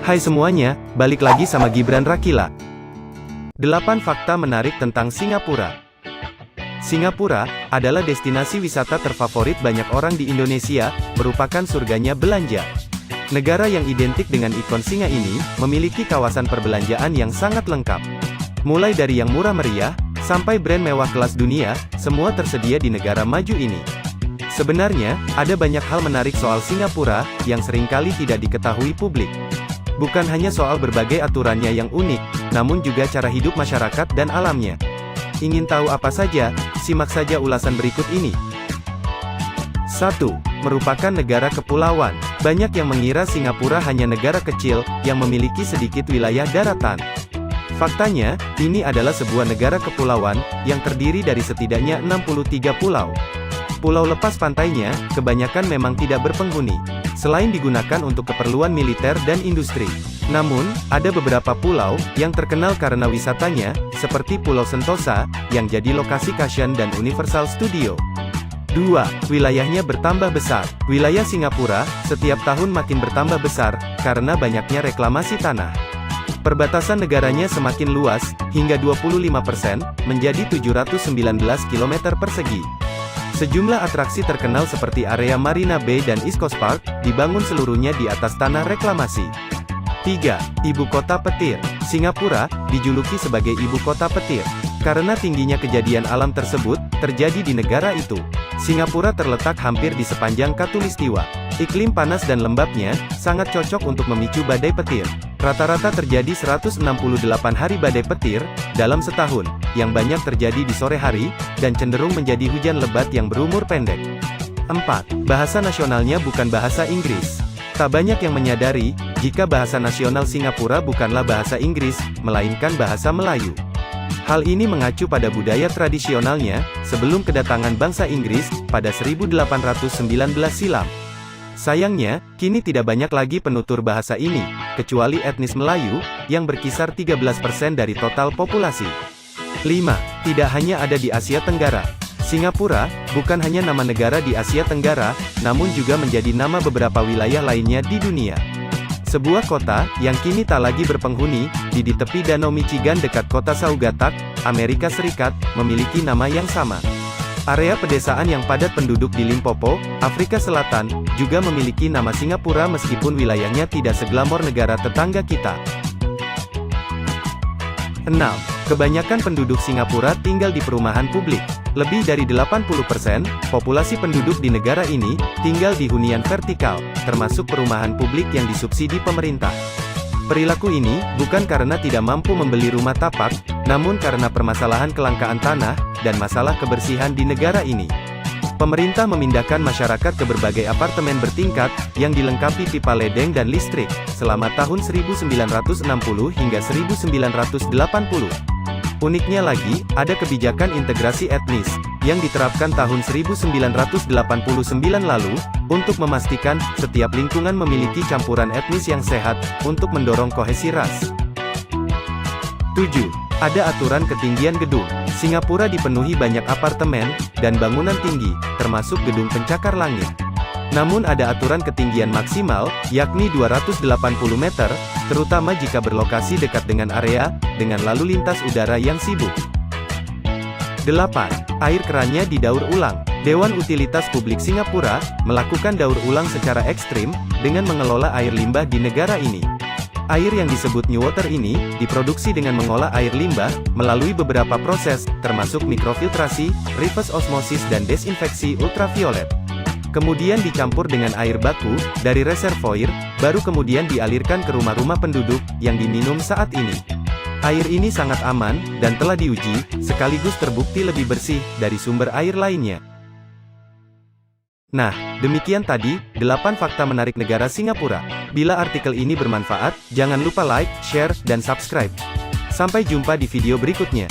Hai semuanya, balik lagi sama Gibran Rakila. 8 fakta menarik tentang Singapura. Singapura adalah destinasi wisata terfavorit banyak orang di Indonesia, merupakan surganya belanja. Negara yang identik dengan ikon singa ini, memiliki kawasan perbelanjaan yang sangat lengkap. Mulai dari yang murah meriah, sampai brand mewah kelas dunia, semua tersedia di negara maju ini. Sebenarnya, ada banyak hal menarik soal Singapura, yang seringkali tidak diketahui publik. Bukan hanya soal berbagai aturannya yang unik, namun juga cara hidup masyarakat dan alamnya. Ingin tahu apa saja? Simak saja ulasan berikut ini. 1. Merupakan negara kepulauan. Banyak yang mengira Singapura hanya negara kecil, yang memiliki sedikit wilayah daratan. Faktanya, ini adalah sebuah negara kepulauan, yang terdiri dari setidaknya 63 pulau. Pulau lepas pantainya, kebanyakan memang tidak berpenghuni, selain digunakan untuk keperluan militer dan industri. Namun, ada beberapa pulau, yang terkenal karena wisatanya, seperti Pulau Sentosa, yang jadi lokasi Cushion dan Universal Studio. 2. Wilayahnya bertambah besar. Wilayah Singapura, setiap tahun makin bertambah besar, karena banyaknya reklamasi tanah. Perbatasan negaranya semakin luas, hingga 25%, menjadi 719 km persegi. Sejumlah atraksi terkenal seperti area Marina Bay dan East Coast Park, dibangun seluruhnya di atas tanah reklamasi. 3. Ibu kota petir. Singapura, dijuluki sebagai ibu kota petir, karena tingginya kejadian alam tersebut, terjadi di negara itu. Singapura terletak hampir di sepanjang Khatulistiwa. Iklim panas dan lembabnya, sangat cocok untuk memicu badai petir. Rata-rata terjadi 168 hari badai petir, dalam setahun, yang banyak terjadi di sore hari, dan cenderung menjadi hujan lebat yang berumur pendek. 4. Bahasa nasionalnya bukan bahasa Inggris. Tak banyak yang menyadari, jika bahasa nasional Singapura bukanlah bahasa Inggris, melainkan bahasa Melayu. Hal ini mengacu pada budaya tradisionalnya, sebelum kedatangan bangsa Inggris, pada 1819 silam. Sayangnya, kini tidak banyak lagi penutur bahasa ini, kecuali etnis Melayu, yang berkisar 13% dari total populasi. 5. Tidak hanya ada di Asia Tenggara. Singapura, bukan hanya nama negara di Asia Tenggara, namun juga menjadi nama beberapa wilayah lainnya di dunia. Sebuah kota, yang kini tak lagi berpenghuni, di tepi Danau Michigan dekat kota Saugatak, Amerika Serikat, memiliki nama yang sama. Area pedesaan yang padat penduduk di Limpopo, Afrika Selatan, juga memiliki nama Singapura meskipun wilayahnya tidak seglamor negara tetangga kita. 6. Kebanyakan penduduk Singapura tinggal di perumahan publik. Lebih dari 80%, populasi penduduk di negara ini, tinggal di hunian vertikal, termasuk perumahan publik yang disubsidi pemerintah. Perilaku ini, bukan karena tidak mampu membeli rumah tapak, namun karena permasalahan kelangkaan tanah, dan masalah kebersihan di negara ini. Pemerintah memindahkan masyarakat ke berbagai apartemen bertingkat, yang dilengkapi pipa ledeng dan listrik, selama tahun 1960 hingga 1980. Uniknya lagi, ada kebijakan integrasi etnis, yang diterapkan tahun 1989 lalu, untuk memastikan, setiap lingkungan memiliki campuran etnis yang sehat, untuk mendorong kohesi ras. 7. Ada aturan ketinggian gedung. Singapura dipenuhi banyak apartemen, dan bangunan tinggi, termasuk gedung pencakar langit. Namun ada aturan ketinggian maksimal, yakni 280 meter, terutama jika berlokasi dekat dengan area, dengan lalu lintas udara yang sibuk. 8. Air kerannya didaur ulang. Dewan Utilitas Publik Singapura, melakukan daur ulang secara ekstrim, dengan mengelola air limbah di negara ini. Air yang disebut New Water ini, diproduksi dengan mengolah air limbah, melalui beberapa proses, termasuk mikrofiltrasi, reverse osmosis dan desinfeksi ultraviolet. Kemudian dicampur dengan air baku, dari reservoir, baru kemudian dialirkan ke rumah-rumah penduduk, yang diminum saat ini. Air ini sangat aman, dan telah diuji, sekaligus terbukti lebih bersih, dari sumber air lainnya. Nah, demikian tadi, 8 fakta menarik negara Singapura. Bila artikel ini bermanfaat, jangan lupa like, share, dan subscribe. Sampai jumpa di video berikutnya.